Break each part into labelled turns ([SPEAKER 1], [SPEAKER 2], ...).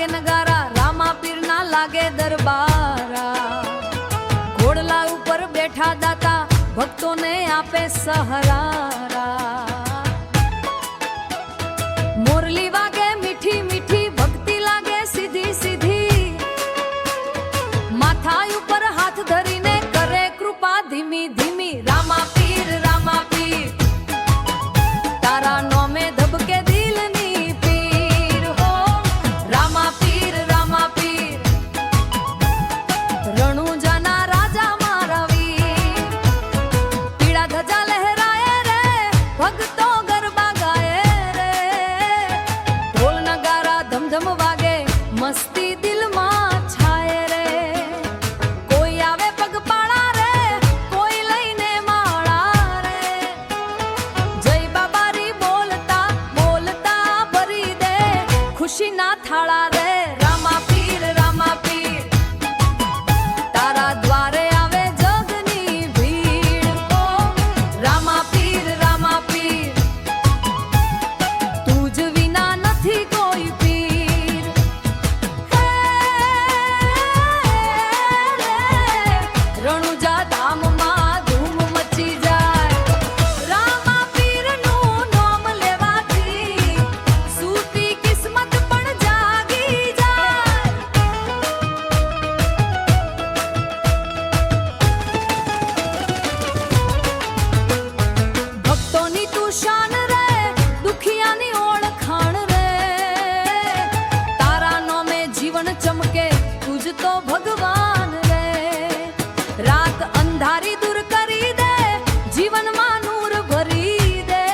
[SPEAKER 1] વાગે નગારા, રામા પીરના લાગે દરબારા। ઘોડલા ઉપર બેઠા દાતા, ભક્તોને આપે સહારા। મોરલી વાગે મીઠી મીઠી, ભક્તિ લાગે સીધી સીધી। માથા ઉપર હાથ ધરીને કરે કૃપા ધીમી ધીમી। રામા પીર તારા નોમે ધબકે દિલની પીર હો। રામા પીર રણુજાના રાજા મારા વીર। પીળા ધજા લહેરાય રે, ભક્તો ગરબા ગાય રે। ઢોલ નગારા ધમધમ વાગે, મસ્તી દિલમાં છાય રે। કોઈ આવે પગપાળા રે, કોઈ લઈને માળા રે। જય બાબારી બોલતા બોલતા ભરી દે ખુશીના થાળા રે। રામા પીર તારા દ્વારે આવે જગની ભીડ ઓ। રામા પીર તું જ વિના નથી કોઈ પીર હે। રણુજા ધામમાં ધૂમ મચી જાય, રામા પીરનું નામ લેવાથી સૂતી કિસ્મત પણ જાગી જાય। ભક્તોની તું શાન રે, દુખિયાની ઓળખાણ રે। તારા નોમે જીવન ચમકે, તુજ તો ભગવાન રે। રાત અંધારી દૂર કરી દે, જીવનમાં નૂર ભરી દે।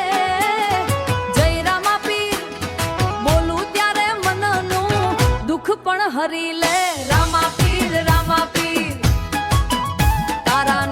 [SPEAKER 1] જય રામા પીર બોલું ત્યારે મનનું દુઃખ પણ હરી લે। રામા પીર તારા